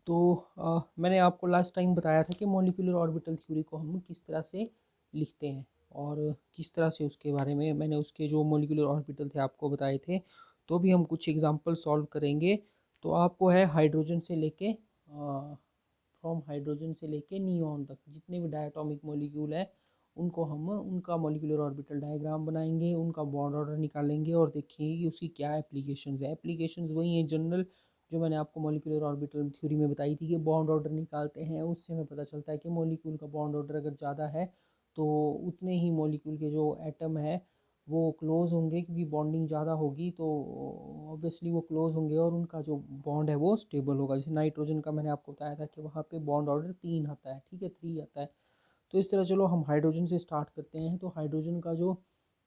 तो मैंने आपको लास्ट टाइम बताया था कि मॉलिक्यूलर ऑर्बिटल थ्योरी को हम किस तरह से लिखते हैं और किस तरह से उसके बारे में मैंने उसके जो मॉलिक्यूलर ऑर्बिटल थे आपको बताए थे। तो भी हम कुछ एग्जांपल सॉल्व करेंगे। तो आपको है हाइड्रोजन से लेके फ्रॉम हाइड्रोजन से लेके नियॉन तक जितने भी डायटोमिक मॉलिक्यूल है उनको हम उनका मॉलिक्यूलर ऑर्बिटल डायग्राम बनाएंगे, उनका बॉन्ड ऑर्डर निकालेंगे और देखेंगे कि उसकी क्या एप्लीकेशंस है। एप्लीकेशंस वही हैं जनरल जो मैंने आपको मॉलिक्यूलर ऑर्बिटल थ्योरी में बताई थी कि बॉन्ड ऑर्डर निकालते हैं, उससे हमें पता चलता है कि मॉलिक्यूल का बॉन्ड ऑर्डर अगर ज़्यादा है तो उतने ही मॉलिक्यूल के जो एटम है वो क्लोज होंगे, क्योंकि बॉन्डिंग ज़्यादा होगी तो ऑब्वियसली वो क्लोज होंगे और उनका जो बॉन्ड है वो स्टेबल होगा। जैसे नाइट्रोजन का मैंने आपको बताया था कि वहाँ पे बॉन्ड ऑर्डर 3 आता है, ठीक है, 3 आता है। तो इस तरह चलो हम हाइड्रोजन से स्टार्ट करते हैं। तो हाइड्रोजन का जो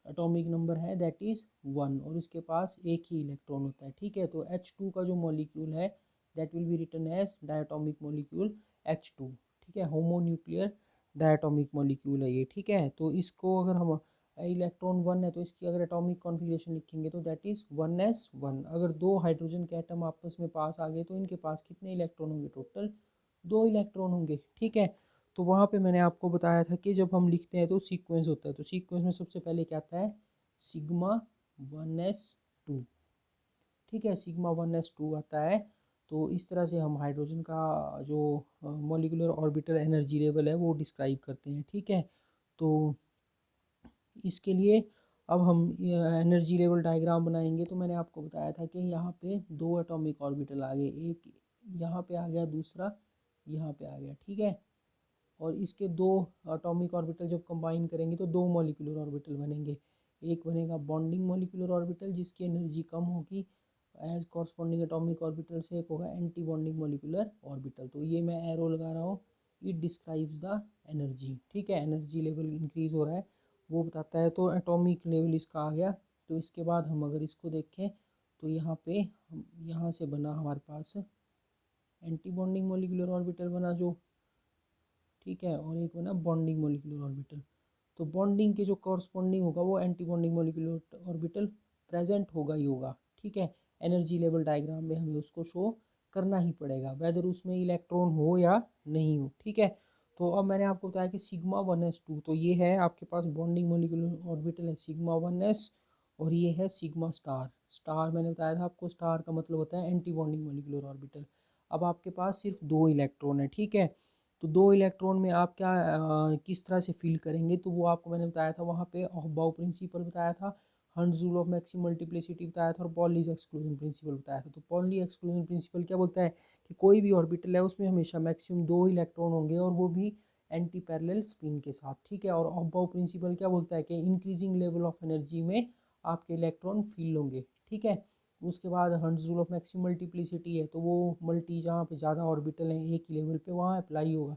एटॉमिक नंबर है दैट इज़ 1 और इसके पास एक ही इलेक्ट्रॉन होता है, ठीक है। तो H2 का जो मॉलिक्यूल है that will be written as diatomic molecule H2, ठीक है, होमोन्यूक्लियर डायटोमिक मॉलिक्यूल है ये, ठीक है। तो इसको अगर हम इलेक्ट्रॉन 1 है तो इसकी अगर एटॉमिक कॉन्फ़िगरेशन लिखेंगे तो दैट इज़ 1s1। अगर दो हाइड्रोजन के एटम आपस में पास आ गए तो इनके पास कितने इलेक्ट्रॉन होंगे? टोटल 2 इलेक्ट्रॉन होंगे, ठीक है। तो वहाँ पे मैंने आपको बताया था कि जब हम लिखते हैं तो सीक्वेंस होता है। तो सीक्वेंस में सबसे पहले क्या आता है? सिग्मा 1s2, ठीक है, सिग्मा 1s2 आता है। तो इस तरह से हम हाइड्रोजन का जो मॉलिक्यूलर ऑर्बिटल एनर्जी लेवल है वो डिस्क्राइब करते हैं, ठीक है। तो इसके लिए अब हम एनर्जी लेवल डायग्राम बनाएंगे। तो मैंने आपको बताया था कि यहाँ पे 2 एटॉमिक ऑर्बिटल आ गए, एक यहाँ पे आ गया, दूसरा यहाँ पे आ गया, ठीक है। और इसके 2 एटॉमिक ऑर्बिटल जब कंबाइन करेंगे तो 2 मॉलिक्यूलर ऑर्बिटल बनेंगे। एक बनेगा बॉन्डिंग मॉलिक्यूलर ऑर्बिटल जिसकी एनर्जी कम होगी एज कॉरस्पॉन्डिंग एटॉमिक ऑर्बिटल से, एक होगा एंटी बॉन्डिंग मॉलिक्यूलर ऑर्बिटल। तो ये मैं एरो लगा रहा हूँ, इट डिस्क्राइब्स द एनर्जी, ठीक है। एनर्जी लेवल इंक्रीज हो रहा है वो बताता है। तो एटॉमिक लेवल इसका आ गया। तो इसके बाद हम अगर इसको देखें तो यहाँ पे यहाँ से बना हमारे पास एंटी बॉन्डिंग मॉलिक्यूलर ऑर्बिटल बना जो, ठीक है, और एक बना बॉन्डिंग मॉलिक्यूलर ऑर्बिटल। तो बॉन्डिंग के जो कॉरस्पॉन्डिंग होगा वो anti bonding molecular orbital present होगा ही होगा, ठीक है। एनर्जी लेवल डायग्राम में हमें उसको शो करना ही पड़ेगा वेदर उसमें इलेक्ट्रॉन हो या नहीं हो, ठीक है। तो अब मैंने आपको बताया कि सिग्मा 1s2, तो ये है आपके पास बॉन्डिंग मॉलिक्यूलर ऑर्बिटल है सिग्मा 1s, और ये है सिग्मा स्टार। स्टार मैंने बताया था आपको, स्टार का मतलब होता है एंटी बॉन्डिंग मॉलिक्यूलर ऑर्बिटल। अब आपके पास सिर्फ 2 इलेक्ट्रॉन है, ठीक है। तो 2 इलेक्ट्रॉन में आप क्या किस तरह से फिल करेंगे तो वो आपको मैंने बताया था वहाँ पे अहबाउ प्रिंसिपल बताया था, Hund's rule of maximum multiplicity बताया था और पॉलीज एक्सक्लूजन प्रिंसिपल बताया था। तो पॉली एक्सक्लूजन प्रिंसिपल क्या बोलता है कि कोई भी ऑर्बिटल है उसमें हमेशा मैक्सिमम 2 इलेक्ट्रॉन होंगे और वो भी एंटी पैरेलल स्पिन के साथ, ठीक है। और अहबाउ प्रिंसिपल क्या बोलता है कि इंक्रीजिंग लेवल ऑफ एनर्जी में आपके इलेक्ट्रॉन फिल होंगे, ठीक है। उसके बाद Hund's rule of maximum multiplicity है तो वो मल्टी जहाँ पे ज़्यादा ऑर्बिटल हैं एक ही लेवल पे वहाँ अप्लाई होगा,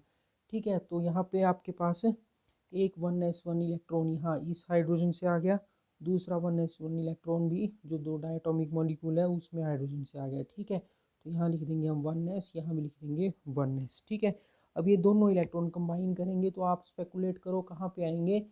ठीक है। तो यहाँ पे आपके पास एक 1s1 इलेक्ट्रॉन यहाँ इस हाइड्रोजन से आ गया, दूसरा 1s1 इलेक्ट्रॉन भी जो 2 डायटोमिक मॉलिक्यूल है उसमें हाइड्रोजन से आ गया, ठीक है। तो यहाँ लिख देंगे हम 1s, यहाँ भी लिख देंगे 1s, ठीक है। अब ये दोनों इलेक्ट्रॉन कंबाइन करेंगे तो आप स्पेकुलेट करो कहाँ पे आएंगे,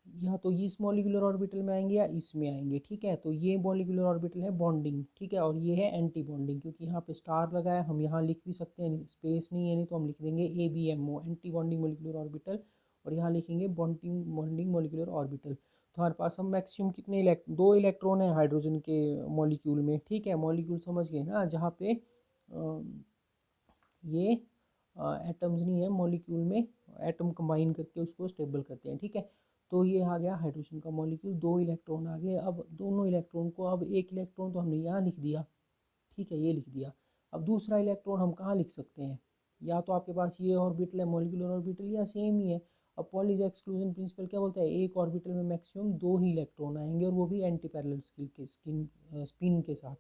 या तो ये इस मॉलिक्यूलर ऑर्बिटल में आएंगे या इसमें आएंगे, ठीक है। तो ये मॉलिक्यूलर ऑर्बिटल है बॉन्डिंग, ठीक है, और ये है एंटी बॉन्डिंग। क्योंकि यहाँ पे स्टार लगा है हम यहाँ लिख भी सकते हैं, स्पेस नहीं है नहीं तो हम लिख देंगे ABMO anti bonding molecular orbital, और यहाँ लिखेंगे बॉन्डिंग बॉन्डिंग मॉलिक्यूलर ऑर्बिटल। तो हमारे पास हम मैक्सिमम कितने 2 इलेक्ट्रॉन है हाइड्रोजन के मॉलिक्यूल में, ठीक है। मॉलिक्यूल समझ गए ना, जहाँ पे ये एटम्स नहीं है मॉलिक्यूल में, एटम कंबाइन करके उसको स्टेबल करते हैं, ठीक है। तो ये आ गया हाइड्रोजन का मॉलिक्यूल, 2 इलेक्ट्रॉन आ गए। अब दोनों इलेक्ट्रॉन को, अब एक इलेक्ट्रॉन तो हमने यहाँ लिख दिया, ठीक है, ये लिख दिया। अब दूसरा इलेक्ट्रॉन हम कहाँ लिख सकते हैं? या तो आपके पास ये ऑर्बिटल है मॉलिक्यूलर ऑर्बिटल या सेम ही है। अब पॉलीज एक्सक्लूजन प्रिंसिपल क्या बोलता है, एक ऑर्बिटल में मैक्सिमम 2 ही इलेक्ट्रॉन आएंगे और वो भी एंटी पैरेलल स्पिन के साथ।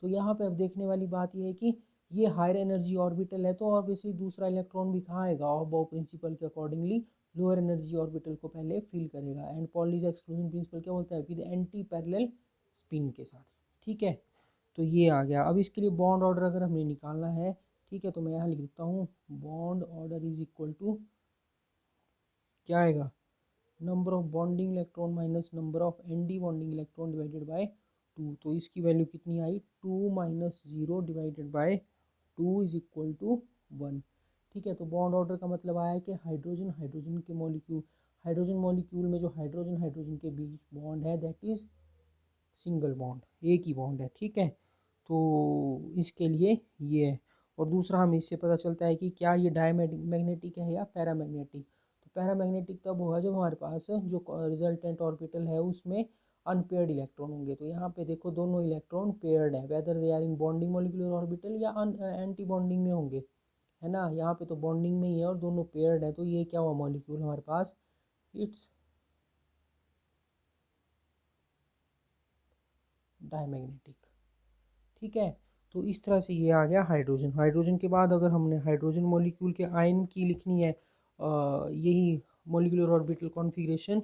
तो यहाँ पे अब देखने वाली बात यह है कि ये हायर एनर्जी ऑर्बिटल है तो ऑब्वियसली दूसरा इलेक्ट्रॉन भी कहाँ आएगा, अहबाउ प्रिंसिपल के अकॉर्डिंगली लोअर एनर्जी ऑर्बिटल को पहले फिल करेगा। एंड पॉलीज एक्सक्लूजन प्रिंसिपल क्या बोलता है, विद एंटी पैरेलल स्पिन के साथ, ठीक है। तो ये आ गया। अब इसके लिए बॉन्ड ऑर्डर अगर हमें निकालना है, ठीक है, तो मैं यहाँ लिख देता हूँ bond order is equal to क्या आएगा, number of bonding electron minus number of anti bonding electron divided by 2। तो इसकी वैल्यू कितनी आई, 2 - 0 divided by 2 is equal to 1। ठीक है, तो बॉन्ड ऑर्डर का मतलब आया कि हाइड्रोजन हाइड्रोजन के मॉलिक्यूल, हाइड्रोजन मॉलिक्यूल में जो हाइड्रोजन हाइड्रोजन के बीच बॉन्ड है दैट इज सिंगल बॉन्ड, एक ही बॉन्ड है। ठीक है, तो इसके लिए ये है। और दूसरा हमें इससे पता चलता है कि क्या ये डायमैग्नेटिक है या पैरामैग्नेटिक। तो पैरामैग्नेटिक तब होगा जब हमारे पास जो रिजल्टेंट ऑर्बिटल है उसमें अनपेयर्ड इलेक्ट्रॉन होंगे। तो यहाँ पे देखो दोनों इलेक्ट्रॉन पेयर्ड है, whether they are in bonding molecular orbital या एंटी बॉन्डिंग में होंगे, है ना। यहाँ पे तो बॉन्डिंग में ही है और दोनों पेयर्ड है, तो ये क्या हुआ मॉलिक्यूल हमारे पास, इट्स डायमैग्नेटिक। ठीक है, तो इस तरह से ये आ गया हाइड्रोजन। हाइड्रोजन के बाद अगर हमने हाइड्रोजन मॉलिक्यूल के आयन की लिखनी है, यही molecular orbital configuration,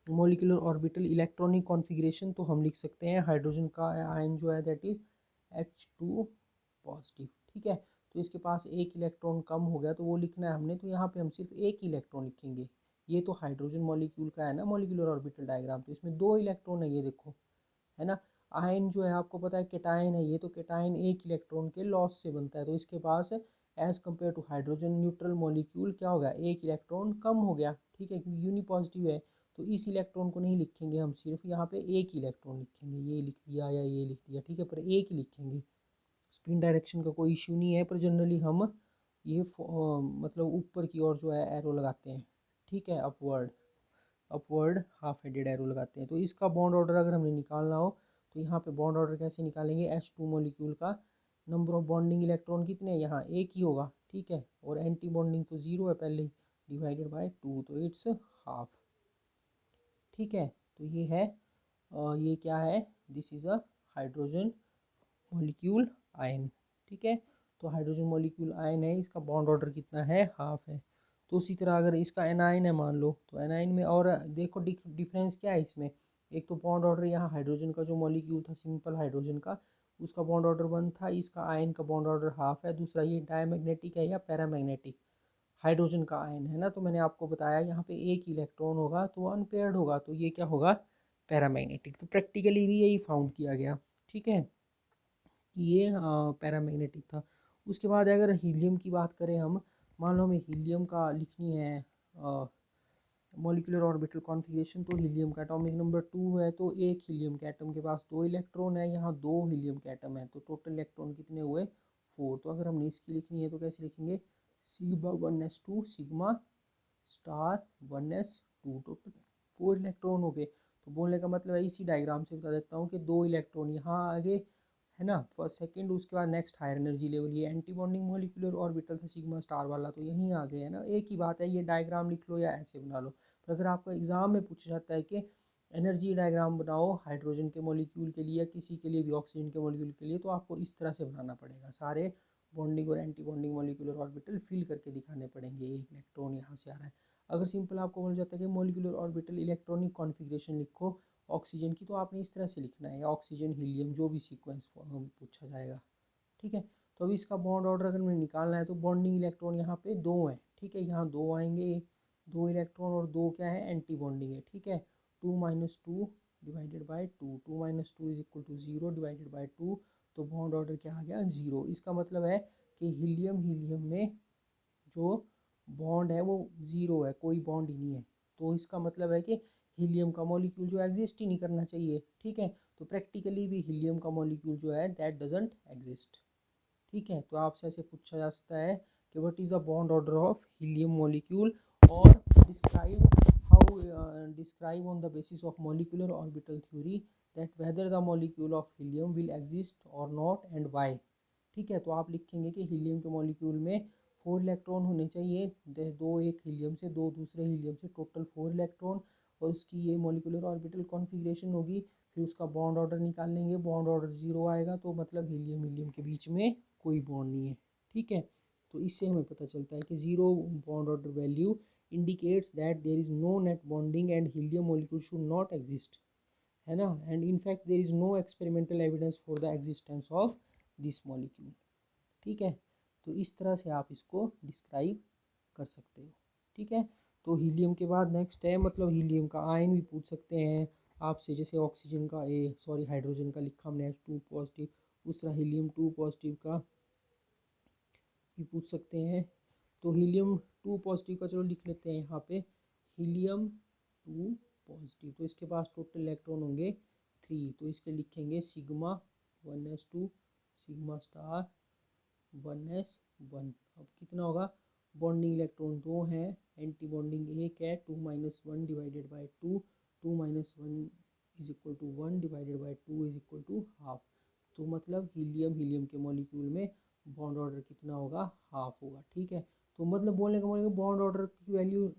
molecular orbital electronic configuration, तो हम लिख सकते हैं हाइड्रोजन का आयन जो है दैट इज H2 पॉजिटिव। ठीक है, तो इसके पास एक इलेक्ट्रॉन कम हो गया तो वो लिखना है हमने, तो यहाँ पे हम सिर्फ एक इलेक्ट्रॉन लिखेंगे। ये तो हाइड्रोजन मॉलिक्यूल का है ना मॉलिक्यूलर ऑर्बिटल डायग्राम, तो इसमें दो इलेक्ट्रॉन है, ये देखो, है ना। आयन जो है आपको पता है केटायन है, ये तो केटायन एक इलेक्ट्रॉन के लॉस से बनता है, तो इसके पास as compare to hydrogen neutral molecule क्या हो गया, एक इलेक्ट्रॉन कम हो गया। ठीक है, क्योंकि यूनी पॉजिटिव है, तो इस इलेक्ट्रॉन को नहीं लिखेंगे हम, सिर्फ यहाँ पे एक इलेक्ट्रॉन लिखेंगे, ये लिख दिया या ये लिख दिया। ठीक है, पर एक ही लिखेंगे, स्पिन डायरेक्शन का कोई इश्यू नहीं है, पर जनरली हम ये मतलब ऊपर की ओर जो है एरो लगाते हैं। ठीक है, upward, upward half headed arrow लगाते हैं। तो इसका बॉन्ड ऑर्डर अगर हमें निकालना हो तो यहाँ पे बॉन्ड ऑर्डर कैसे निकालेंगे, H2 मॉलिक्यूल का नंबर ऑफ बॉन्डिंग इलेक्ट्रॉन कितने हैं, यहाँ एक ही होगा। ठीक है, और एंटी बॉन्डिंग तो जीरो है पहले ही, डिवाइडेड बाय 2, तो इट्स हाफ। ठीक है, तो ये है ये क्या है, this is a hydrogen molecule ion. ठीक है, तो हाइड्रोजन मॉलिक्यूल आयन है, इसका बॉन्ड ऑर्डर कितना है, हाफ है। तो उसी तरह अगर इसका एनाइन है मान लो, तो एनाइन में और देखो डिफरेंस क्या है इसमें, एक तो बॉन्ड ऑर्डर यहाँ हाइड्रोजन का जो मॉलिक्यूल था सिंपल हाइड्रोजन का, उसका बॉन्ड ऑर्डर 1 था, इसका आयन का बॉन्ड ऑर्डर हाफ है। दूसरा ये डायमैग्नेटिक है या पैरामैग्नेटिक, हाइड्रोजन का आयन है ना, तो मैंने आपको बताया यहाँ पे एक इलेक्ट्रॉन होगा तो अनपेयर्ड होगा, तो ये क्या होगा, पैरामैग्नेटिक। तो प्रैक्टिकली भी यही फाउंड किया गया। ठीक है, ये पैरामैग्नेटिक था। उसके बाद अगर हीलियम की बात करें हम, मान लो हमें हीलियम का लिखनी है मॉलिक्यूलर ऑर्बिटल कॉन्फ़िगरेशन, तो हीलियम का एटॉमिक नंबर 2 है, तो एक हीलियम के एटम के पास दो इलेक्ट्रॉन है, यहाँ दो हीलियम के एटम है, तो टोटल इलेक्ट्रॉन कितने हुए, 4। तो अगर हमने इसकी लिखनी है तो कैसे लिखेंगे, sigma 1s2 sigma star 1s2, total 4 electron हो गए। तो बोलने का मतलब है, इसी डायग्राम से बता देता हूँ कि दो इलेक्ट्रॉन यहाँ आगे, है ना, फर्स्ट सेकंड, उसके बाद नेक्स्ट हायर एनर्जी लेवल, ये एंटी बॉन्डिंग मॉलिक्यूलर ऑर्बिटल था सिग्मा स्टार वाला, तो यहीं आ गए, है ना, एक ही बात है, ये डायग्राम लिख लो या ऐसे बना लो। पर अगर आपको एग्जाम में पूछा जाता है कि एनर्जी डायग्राम बनाओ हाइड्रोजन के मॉलिक्यूल के लिए या किसी के लिए भी ऑक्सीजन के मॉलिक्यूल के लिए, तो आपको इस तरह से बनाना पड़ेगा, सारे बॉन्डिंग और anti bonding molecular orbital fill करके दिखाने पड़ेंगे, एक इलेक्ट्रॉन यहाँ से आ रहा है। अगर सिंपल आपको बोला जाता है कि मॉलिक्यूलर ऑर्बिटल इलेक्ट्रॉनिक कॉन्फ़िगरेशन लिखो ऑक्सीजन की, तो आपने इस तरह से लिखना है, या ऑक्सीजन हीलियम जो भी सीक्वेंस पूछा जाएगा। ठीक है, तो अभी इसका बॉन्ड ऑर्डर अगर हमें निकालना है तो बॉन्डिंग इलेक्ट्रॉन यहाँ पे दो हैं। ठीक है, यहाँ दो आएंगे, दो इलेक्ट्रॉन, और दो क्या है, एंटी बॉन्डिंग है। ठीक है, 2 - 2 divided by 2, 2 - 2 is equal to 0 divided by 2, तो बॉन्ड ऑर्डर क्या आ गया, 0। इसका मतलब है कि हीलियम हीलियम में जो बॉन्ड है वो ज़ीरो है, कोई बॉन्ड ही नहीं है, तो इसका मतलब है कि हीलियम का मॉलिक्यूल जो एग्जिस्ट ही नहीं करना चाहिए। ठीक है, तो प्रैक्टिकली भी हीलियम का मॉलिक्यूल जो है दैट डजंट एग्जिस्ट। ठीक है, तो आपसे ऐसे पूछा जा सकता है कि what is the bond order of helium molecule, और describe how, describe on the basis of molecular orbital theory that whether the molecule of helium will exist और नॉट एंड वाई। ठीक है, तो आप लिखेंगे कि हीलियम के मॉलिक्यूल में 4 इलेक्ट्रॉन होने चाहिए, दो एक हीलियम से दो दूसरे हीलियम से, टोटल 4 इलेक्ट्रॉन, और उसकी ये मॉलिक्यूलर ऑर्बिटल कॉन्फ़िगरेशन होगी। फिर उसका बॉन्ड ऑर्डर निकालेंगे, बॉन्ड ऑर्डर 0 आएगा, तो मतलब हीलियम हीलियम के बीच में कोई बॉन्ड नहीं है। ठीक है, तो इससे हमें पता चलता है कि 0 bond order value indicates that there is no net bonding and helium molecule should not exist, है ना, and in fact there is no experimental evidence for the existence of this molecule. ठीक है, तो इस तरह से आप इसको डिस्क्राइब कर सकते हो। ठीक है, तो हीलियम के बाद नेक्स्ट है, मतलब हीलियम का आयन भी पूछ सकते हैं आपसे, जैसे ऑक्सीजन का हाइड्रोजन का लिखा हमने H2 पॉजिटिव, दूसरा हीलियम 2 पॉजिटिव का भी पूछ सकते हैं। तो हीलियम 2 पॉजिटिव का चलो लिख लेते हैं यहाँ पे, हीलियम 2 पॉजिटिव। तो इसके पास टोटल इलेक्ट्रॉन होंगे 3, तो इसके लिखेंगे sigma 1s2 sigma star 1s1। अब कितना होगा, बॉन्डिंग इलेक्ट्रॉन 2 हैं, एंटी बॉन्डिंग 1 है, 2 - 1 divided by 2, 2 - 1 is equal to 1 divided by 2 is equal to half. तो मतलब हीलियम के मॉलिक्यूल में बॉन्ड ऑर्डर कितना होगा, हाफ होगा। ठीक है, तो मतलब बोलने का मतलब बॉन्ड ऑर्डर की वैल्यू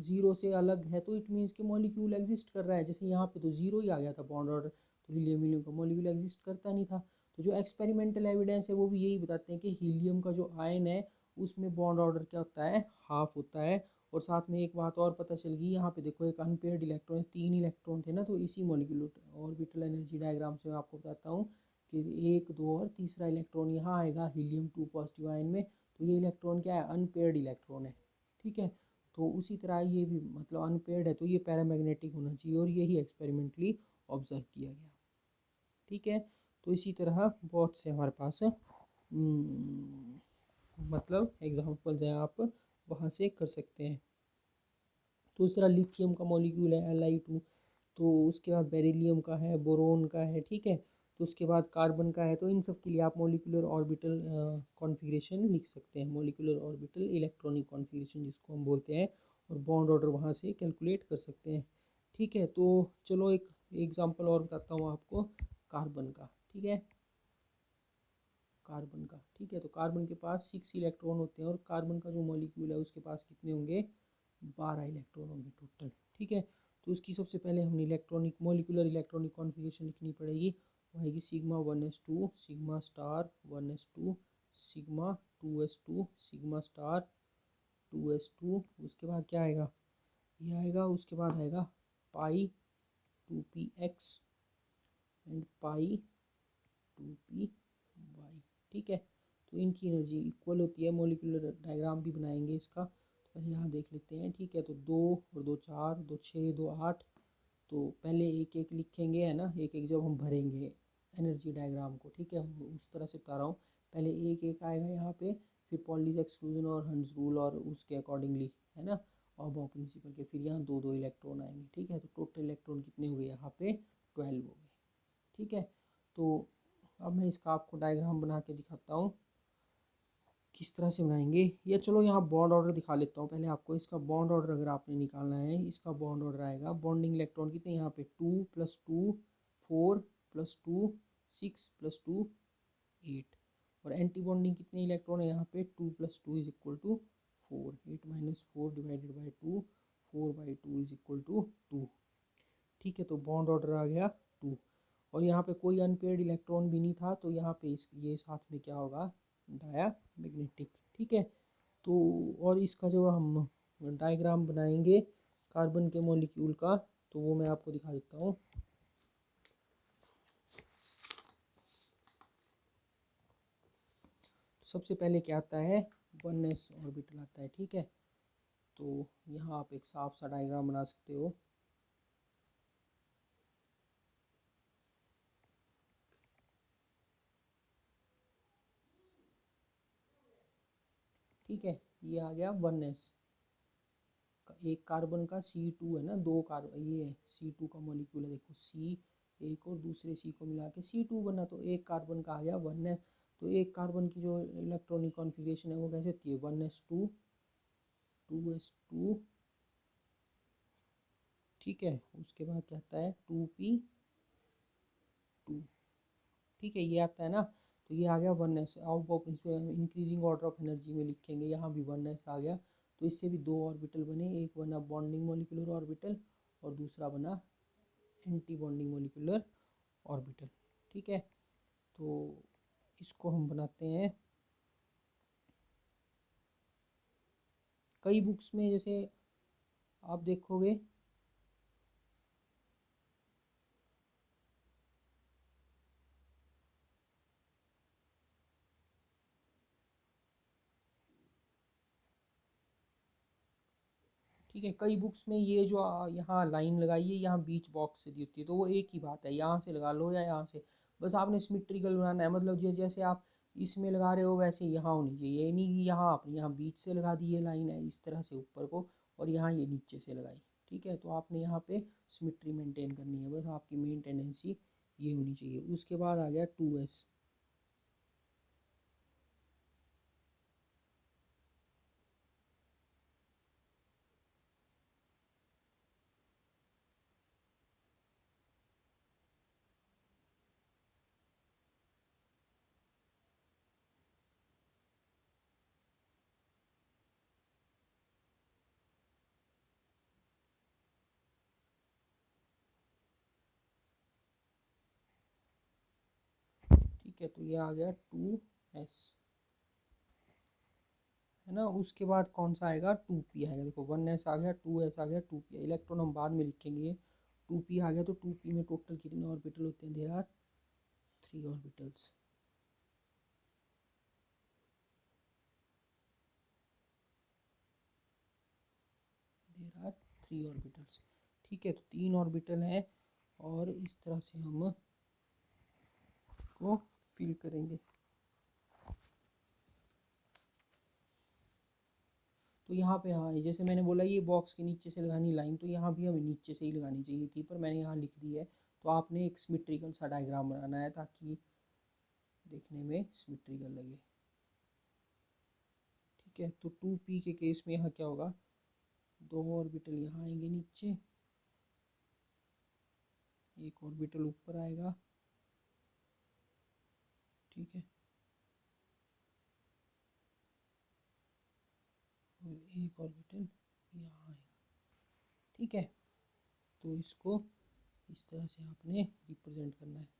0 से अलग है, तो इट मीन्स कि मॉलिक्यूल एग्जिस्ट कर रहा है। जैसे यहाँ पे तो 0 ही आ गया था बॉन्ड ऑर्डर, तो हीलियम का मॉलिक्यूल एग्जिस्ट करता नहीं था। तो जो एक्सपेरिमेंटल एविडेंस है वो भी यही बताते हैं कि हीलियम का जो आयन है उसमें बॉन्ड ऑर्डर क्या होता है, हाफ होता है। और साथ में एक बात और पता चल गई, यहाँ पे देखो एक अनपेयर्ड इलेक्ट्रॉन, 3 इलेक्ट्रॉन थे ना, तो इसी मॉलिक्यूलर ऑर्बिटल एनर्जी डायग्राम से मैं आपको बताता हूँ कि 1, 2 और तीसरा इलेक्ट्रॉन यहाँ आएगा हीलियम 2 पॉजिटिव आयन में। तो ये इलेक्ट्रॉन क्या है, अनपेयर्ड इलेक्ट्रॉन है। ठीक है, तो उसी तरह ये भी मतलब अनपेयर्ड है, तो ये पैरामैग्नेटिक होना चाहिए, और यही एक्सपेरिमेंटली ऑब्जर्व किया गया। ठीक है, तो इसी तरह बहुत से हमारे पास मतलब एग्जाम्पल्स हैं, आप वहाँ से कर सकते हैं। दूसरा लिथियम का मॉलिक्यूल है Li2, तो उसके बाद बेरिलियम का है, बोरोन का है। ठीक है, तो उसके बाद कार्बन का है। तो इन सब के लिए आप मॉलिक्यूलर ऑर्बिटल कॉन्फ़िगरेशन लिख सकते हैं, मॉलिक्यूलर ऑर्बिटल इलेक्ट्रॉनिक कॉन्फ़िगरेशन जिसको हम बोलते हैं, और बॉन्ड ऑर्डर वहाँ से कैलकुलेट कर सकते हैं। ठीक है, तो चलो एक एग्जांपल और बताता हूँ आपको कार्बन का। ठीक है, कार्बन का, ठीक है, तो कार्बन के पास 6 इलेक्ट्रॉन होते हैं, और कार्बन का जो मॉलिक्यूल है उसके पास कितने होंगे, 12 इलेक्ट्रॉन होंगे टोटल। ठीक है, तो उसकी सबसे पहले हमें इलेक्ट्रॉनिक मॉलिक्यूलर इलेक्ट्रॉनिक कॉन्फ़िगरेशन लिखनी पड़ेगी। वो आएगी sigma 1s2 sigma star 1s2 sigma 2s2 sigma star 2s2। उसके बाद क्या आएगा, ये आएगा, उसके बाद आएगा पाई 2px एंड पाई 2py। ठीक है, तो इनकी एनर्जी इक्वल होती है, मॉलिक्यूलर डायग्राम भी बनाएंगे इसका, तो पहले यहाँ देख लेते हैं। ठीक है, तो 2 और 2 4, 2 6, 2 8। तो पहले एक एक लिखेंगे, है ना, एक एक जब हम भरेंगे एनर्जी डायग्राम को। ठीक है, उस तरह से बता रहा हूँ, पहले एक एक आएगा यहाँ पे, फिर पॉलीज एक्सक्लूजन और हंस रूल और उसके अकॉर्डिंगली, है ना, और बॉ प्रिंसिपल के, फिर यहाँ 2 2 इलेक्ट्रॉन आएंगे। ठीक है, तो टोटल इलेक्ट्रॉन कितने हो गए यहाँ पे, 12 हो गए। ठीक है, तो अब मैं इसका आपको डायग्राम बना के दिखाता हूँ किस तरह से बनाएंगे। या चलो यहाँ बॉन्ड ऑर्डर दिखा लेता हूँ पहले आपको। इसका बॉन्ड ऑर्डर अगर आपने निकालना है, इसका बॉन्ड ऑर्डर आएगा, बॉन्डिंग इलेक्ट्रॉन कितने यहाँ पे 2 + 2 4 + 2 6 + 2 8। और एंटी बॉन्डिंग कितने इलेक्ट्रॉन है यहाँ पे, 2 + 2 is equal to 4, 8 - 4 divided by 2, 4/2 is equal to 2। ठीक है, तो बॉन्ड ऑर्डर आ गया 2, और यहाँ पे कोई अनपेयर्ड इलेक्ट्रॉन भी नहीं था, तो यहाँ पे ये साथ में क्या होगा, डाया मैग्नेटिक। ठीक है, तो और इसका जो हम डायग्राम बनाएंगे कार्बन के मॉलिक्यूल का, तो वो मैं आपको दिखा देता हूँ। तो सबसे पहले क्या आता है, 1s ऑर्बिटल आता है। ठीक है, तो यहाँ आप एक साफ सा डायग्राम बना सकते हो। ठीक है, ये आ गया 1s, एक कार्बन का C2 है ना, दो कार्बन, ये C2 का मॉलिक्यूल है, देखो C एक और दूसरे C को मिला के C2 बना, तो एक कार्बन का आ गया 1s। तो एक कार्बन की जो इलेक्ट्रॉनिक कॉन्फ़िगरेशन है वो कैसे होती है, 1s2 2s2। ठीक है, उसके बाद क्या आता है 2p2। ठीक है, ये आता है ना, तो ये आ गया 1s। Out of increasing order of energy में लिखेंगे, यहाँ भी 1s आ गया। तो इससे भी 2 ऑर्बिटल बने, एक बना बॉन्डिंग मॉलिक्यूलर ऑर्बिटल और दूसरा बना एंटी बॉन्डिंग मॉलिक्यूलर ऑर्बिटल। ठीक है, तो इसको हम बनाते हैं। कई बुक्स में जैसे आप देखोगे, ठीक है, कई बुक्स में ये जो यहाँ लाइन लगाई है, यहाँ बीच बॉक्स से दी होती है, तो वो एक ही बात है, यहाँ से लगा लो या यहाँ से, बस आपने सिमेट्रिकल बनाना है। मतलब जैसे आप इसमें लगा रहे हो वैसे यहाँ होनी चाहिए, ये नहीं कि यहाँ आपने यहाँ बीच से लगा दी, ये लाइन है इस तरह से ऊपर को, और यहाँ ये नीचे से लगाई। ठीक है, तो आपने यहाँ पे सिमेट्री मेंटेन करनी है, बस आपकी मेन टेंडेंसी ये होनी चाहिए। उसके बाद आ गया 2s। ठीक है, तो ये आ गया 2s, है ना। उसके बाद कौन सा आएगा, 2p आएगा। देखो 1s आ गया, 2s आ गया, 2p। इलेक्ट्रॉन हम बाद में लिखेंगे। 2p आ गया, तो 2p में टोटल कितने ऑर्बिटल होते हैं, there are 3 orbitals. There are 3 orbitals. ठीक है, तो 3 ऑर्बिटल हैं, और इस तरह से हम को फिल करेंगे। तो यहाँ पे हाँ, जैसे मैंने बोला ये बॉक्स के नीचे से लगानी लाइन, तो यहाँ भी हमें नीचे से ही लगानी चाहिए थी, पर मैंने यहाँ लिख दी है। तो आपने एक सिमेट्रिकल सा डायग्राम बनाना है ताकि देखने में सिमेट्रिकल लगे। ठीक है, तो 2p के केस में यहाँ क्या होगा, 2 ऑर्बिटल यहाँ आएंगे नीचे, एक ऑर्बिटल ऊपर आएगा। ठीक है, और एक ऑर्बिटल यहाँ आएगा। ठीक है, तो इसको इस तरह से आपने रिप्रेजेंट करना है।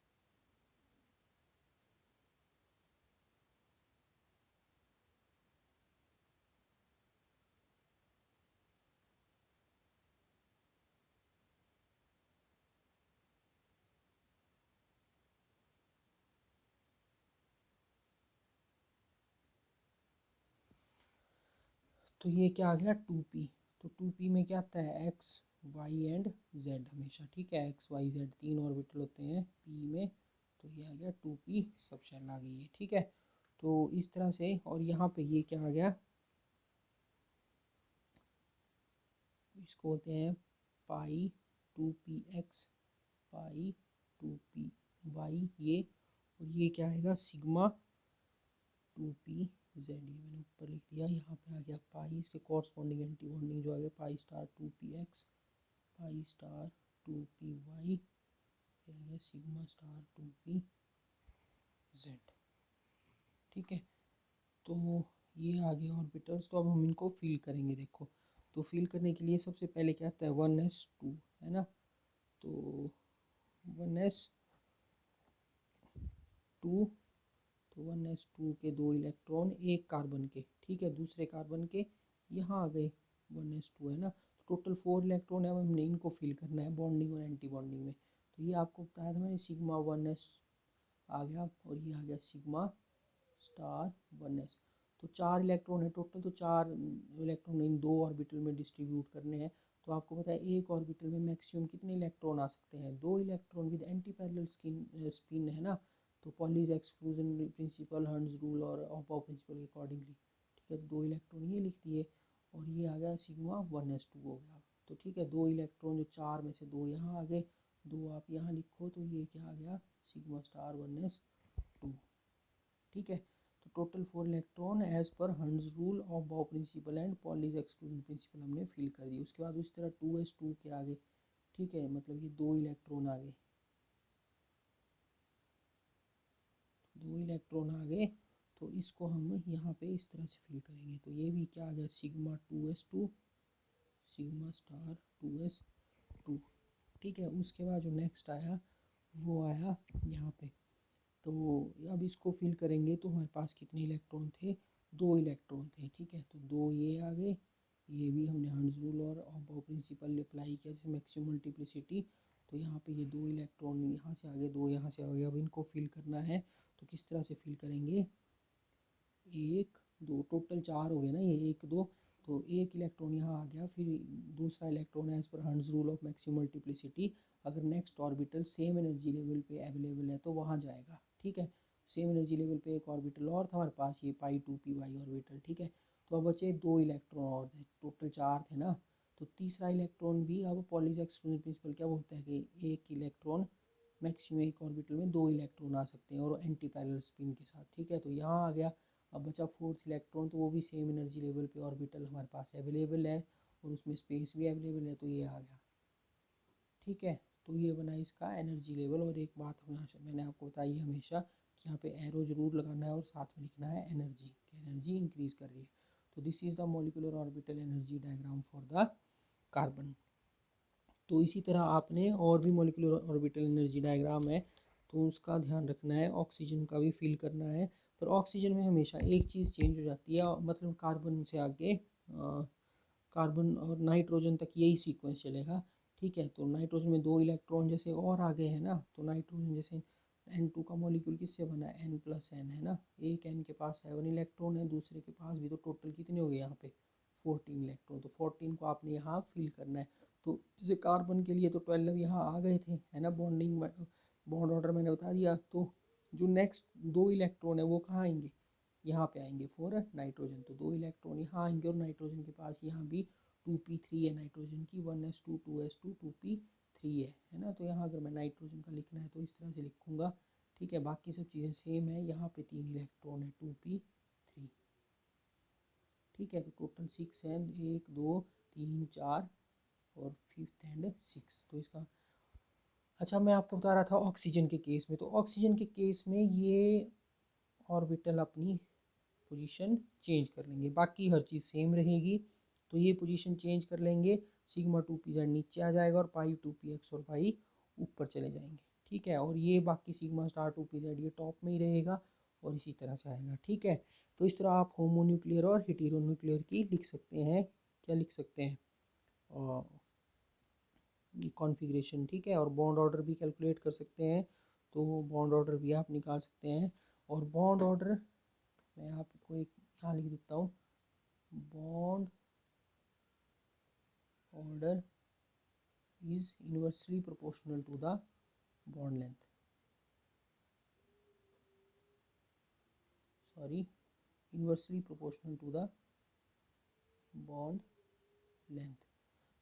तो ये क्या आ गया, 2p। तो 2p में क्या आता है, x y एंड z हमेशा। ठीक है, x y z 3 ऑर्बिटल होते हैं p में। तो ये आ गया 2p, सब शेल आ गई है। ठीक है, तो इस तरह से, और यहाँ पे ये क्या आ गया, इसको बोलते हैं पाई 2px, पाई 2py ये, और ये क्या आएगा, सिग्मा 2pz। ये मैंने ऊपर लिख दिया। यहाँ पे आ गया पाई, इसके कॉरस्पॉन्डिंग एंटी बॉन्डिंग जो आ गया, pi star 2px, pi star 2py, ये आ गया सिग्मा स्टार 2pz। ठीक है, तो ये आ गया ऑर्बिटल्स। तो अब हम इनको फिल करेंगे। देखो, तो फिल करने के लिए सबसे पहले क्या आता है, 1s2, है ना। तो 1s2, तो 1s2 के 2 इलेक्ट्रॉन एक कार्बन के, ठीक है, दूसरे कार्बन के यहाँ आ गए, 1s2 है ना। तो टोटल 4 इलेक्ट्रॉन है, अब हमने इनको फिल करना है बॉन्डिंग और एंटी बॉन्डिंग में। तो ये आपको बताया था मैंने, सिग्मा 1s आ गया, और ये आ गया सिग्मा स्टार 1s। तो 4 इलेक्ट्रॉन है टोटल, तो 4 इलेक्ट्रॉन इन 2 ऑर्बिटल में डिस्ट्रीब्यूट करने हैं। तो आपको पता है एक ऑर्बिटल में मैक्सिमम कितने इलेक्ट्रॉन आ सकते हैं, 2 electron with anti parallel spin, है ना। तो Pauli's exclusion principal, hertz rule और ऑपा प्रिंसिपल के अकॉर्डिंगली। ठीक है, तो 2 इलेक्ट्रॉन ये लिख दिए, और ये आ गया सिग्मा 1s2 हो गया। तो ठीक है, 2 इलेक्ट्रॉन जो 4 में से 2 यहाँ आ गए, 2 आप यहाँ लिखो, तो ये क्या आ गया, सिग्मा स्टार 1s2। ठीक है, तो total 4 electron as per Hund's rule of बॉ principle and Pauli's exclusion principle हमने फिल कर दी। उसके बाद उस तरह 2s2 के आगे, ठीक है, मतलब ये 2 इलेक्ट्रॉन आ गए, 2 इलेक्ट्रॉन आ गए। तो इसको हम यहाँ पे इस तरह से फिल करेंगे। तो ये भी क्या आ गया, sigma 2s2, sigma star 2s2। ठीक है, उसके बाद जो नेक्स्ट आया वो आया यहाँ पे। तो अब इसको फिल करेंगे, तो हमारे पास कितने इलेक्ट्रॉन थे, 2 इलेक्ट्रॉन थे। ठीक है, तो 2 ये आ गए, ये भी हमने हर्ट्ज रूल और ऑफ प्रिंसिपल अप्लाई किया, जैसे मैक्सिमम मल्टीप्लिसिटी। तो यहाँ पे ये 2 इलेक्ट्रॉन यहाँ से आ गए, 2 यहाँ से आ गए। अब इनको फिल करना है, तो किस तरह से फिल करेंगे, 1 2 टोटल 4 हो गए ना, ये 1 2, तो एक इलेक्ट्रॉन यहाँ आ गया, फिर दूसरा electron as per Hund's rule of maximum multiplicity, अगर next orbital same energy level पे अवेलेबल है तो वहाँ जाएगा। ठीक है, सेम एनर्जी लेवल पे एक ऑर्बिटल और था हमारे पास, ये पाई 2p ऑर्बिटल, ठीक है। तो अब बचे 2 इलेक्ट्रॉन और थे, टोटल 4 थे ना। तो तीसरा इलेक्ट्रॉन भी, अब पॉलीज एक्सक्लूजन प्रिंसिपल क्या बोलता है कि एक इलेक्ट्रॉन मैक्सिमम एक ऑर्बिटल में 2 इलेक्ट्रॉन आ सकते हैं और एंटी पैरेलल स्पिन के साथ, ठीक है। तो यहाँ आ गया। अब बचा फोर्थ इलेक्ट्रॉन, तो वो भी सेम एनर्जी लेवल पे ऑर्बिटल हमारे पास अवेलेबल है और उसमें स्पेस भी अवेलेबल है, तो ये आ गया, ठीक है। तो ये बना इसका एनर्जी लेवल। और एक बात हमेशा मैंने आपको बताई है हमेशा कि यहाँ पे एरो जरूर लगाना है और साथ में लिखना है एनर्जी, कि एनर्जी इंक्रीज कर रही है। तो this is the molecular orbital energy diagram for the carbon. तो इसी तरह आपने और भी मॉलिक्यूलर ऑर्बिटल एनर्जी डायग्राम है, तो उसका ध्यान रखना है। ऑक्सीजन का भी फिल करना है, पर ऑक्सीजन में हमेशा एक चीज़ चेंज हो जाती है, मतलब कार्बन से आगे कार्बन और नाइट्रोजन तक यही सीक्वेंस चलेगा, ठीक है। तो नाइट्रोजन में 2 इलेक्ट्रॉन जैसे और आगे है ना, तो नाइट्रोजन जैसे N2 का मॉलिक्यूल किससे बना है, N+N है ना। एक N के पास 7 इलेक्ट्रॉन है, दूसरे के पास भी, तो टोटल कितने हो गए यहाँ पे 14 इलेक्ट्रॉन। तो 14 को आपने यहाँ फिल करना है। तो जैसे कार्बन के लिए तो 12 यहाँ आ गए थे, है ना, बॉन्डिंग बॉन्ड ऑर्डर मैंने बता दिया। तो जो नेक्स्ट 2 इलेक्ट्रॉन है वो कहाँ आएंगे, यहाँ पे आएंगे फॉर नाइट्रोजन। तो 2 इलेक्ट्रॉन यहाँ आएंगे और नाइट्रोजन के पास यहाँ भी 2p3 है नाइट्रोजन की, 1s2 2s2 2p3 है ना। तो यहाँ अगर मैं नाइट्रोजन का लिखना है तो इस तरह से लिखूँगा, ठीक है। बाकी सब चीज़ें सेम है, यहाँ पे 3 इलेक्ट्रॉन है 2p3, ठीक है। तो टोटल 6 है, 1 2 3 4 और फिफ्थ एंड 6। तो इसका, अच्छा मैं आपको बता रहा था ऑक्सीजन के केस में, तो ऑक्सीजन के केस में ये ऑर्बिटल अपनी पोजीशन चेंज कर लेंगे, बाकी हर चीज़ सेम रहेगी। तो ये पोजीशन चेंज कर लेंगे, सिग्मा 2p z नीचे आ जाएगा और पाई 2px और पाई ऊपर चले जाएंगे, ठीक है। और ये बाकी सिग्मा स्टार 2pz ये टॉप में ही रहेगा और इसी तरह से आएगा, ठीक है। तो इस तरह आप होमोन्यूक्लियर और हेटेरोन्यूक्लियर की लिख सकते हैं, क्या लिख सकते हैं, और कॉन्फ़िगरेशन, ठीक है। और बॉन्ड ऑर्डर भी कैलकुलेट कर सकते हैं, तो बॉन्ड ऑर्डर भी आप निकाल सकते हैं। और बॉन्ड ऑर्डर मैं आपको एक यहाँ लिख देता हूँ, bond order is inversely proportional to the bond length, sorry, inversely proportional to the bond length।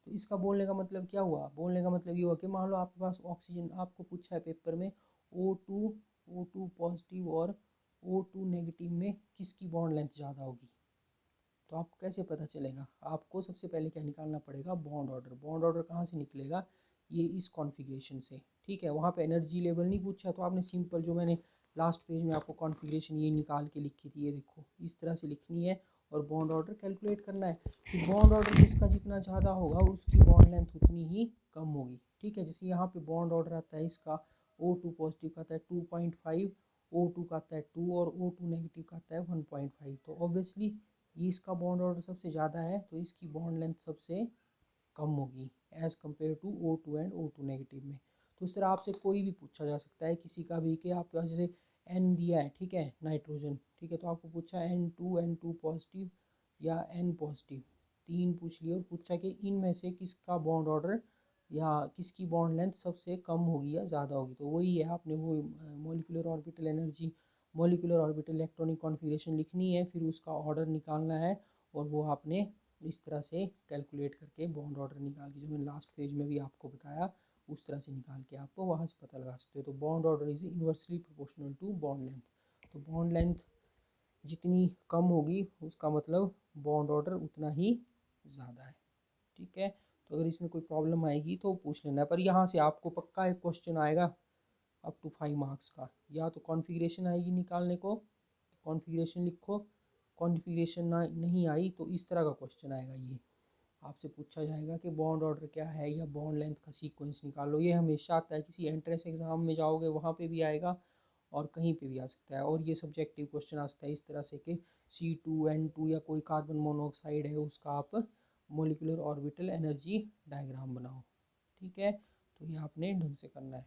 तो इसका बोलने का मतलब क्या हुआ, बोलने का मतलब ये हुआ कि मान लो आपके पास ऑक्सीजन, आपको पूछा है पेपर में O2 पॉजिटिव और O2 नेगेटिव में किसकी बॉन्ड लेंथ ज़्यादा होगी, तो आपको कैसे पता चलेगा। आपको सबसे पहले क्या निकालना पड़ेगा, बॉन्ड ऑर्डर। बॉन्ड ऑर्डर कहाँ से निकलेगा, ये इस कॉन्फ़िगरेशन से, ठीक है। वहाँ पे एनर्जी लेवल नहीं पूछा, तो आपने सिंपल जो मैंने लास्ट पेज में आपको कॉन्फ़िगरेशन ये निकाल के लिखी थी, ये देखो इस तरह से लिखनी है और बॉन्ड ऑर्डर कैलकुलेट करना है। तो बॉन्ड ऑर्डर जिसका जितना ज़्यादा होगा उसकी बॉन्ड लेंथ उतनी ही कम होगी, ठीक है। जैसे यहाँ पे बॉन्ड ऑर्डर आता है इसका, O2 पॉजिटिव का आता है 2.5, O2 का आता है 2 और O2 नेगेटिव का आता है 1.5। तो ऑब्वियसली ये इसका बॉन्ड ऑर्डर सबसे ज़्यादा है, तो इसकी बॉन्ड लेंथ सबसे कम होगी as compare to O2 and O2 negative में। तो इस तरह आपसे कोई भी पूछा जा सकता है किसी का भी, कि आपके पास जैसे N दिया है, ठीक है, नाइट्रोजन, ठीक है, तो आपको पूछा N2 पॉजिटिव या N पॉजिटिव, 3 पूछ लिया और पूछा कि इनमें से किसका बॉन्ड ऑर्डर या किसकी बॉन्ड लेंथ सबसे कम होगी या ज़्यादा होगी। तो वही है, आपने वो molecular orbital energy, molecular orbital electronic configuration लिखनी है, फिर उसका ऑर्डर निकालना है और वो आपने इस तरह से कैलकुलेट करके बॉन्ड ऑर्डर निकाल के, जो मैंने लास्ट पेज में भी आपको बताया, उस तरह से निकाल के आपको वहाँ से पता लगा सकते हो। तो bond order is inversely proportional to bond length. तो बॉन्ड लेंथ जितनी कम होगी उसका मतलब बॉन्ड ऑर्डर उतना ही ज़्यादा है, ठीक है। तो अगर इसमें कोई प्रॉब्लम आएगी तो पूछ लेना, पर यहाँ से आपको पक्का एक क्वेश्चन आएगा अप टू 5 मार्क्स का, या तो कॉन्फ़िगरेशन आएगी निकालने को, कॉन्फ़िगरेशन लिखो, कॉन्फ़िगरेशन ना नहीं आई तो इस तरह का क्वेश्चन आएगा, ये आपसे पूछा जाएगा कि बॉन्ड ऑर्डर क्या है या बॉन्ड लेंथ का सीक्वेंस निकालो। ये हमेशा आता है, किसी एंट्रेंस एग्ज़ाम में जाओगे वहाँ पे भी आएगा और कहीं पे भी आ सकता है। और ये सब्जेक्टिव क्वेश्चन आता है इस तरह से कि C2N2 या कोई कार्बन मोनोऑक्साइड है उसका आप मोलिकुलर ऑर्बिटल एनर्जी डायग्राम बनाओ, ठीक है। तो ये आपने ढंग से करना है।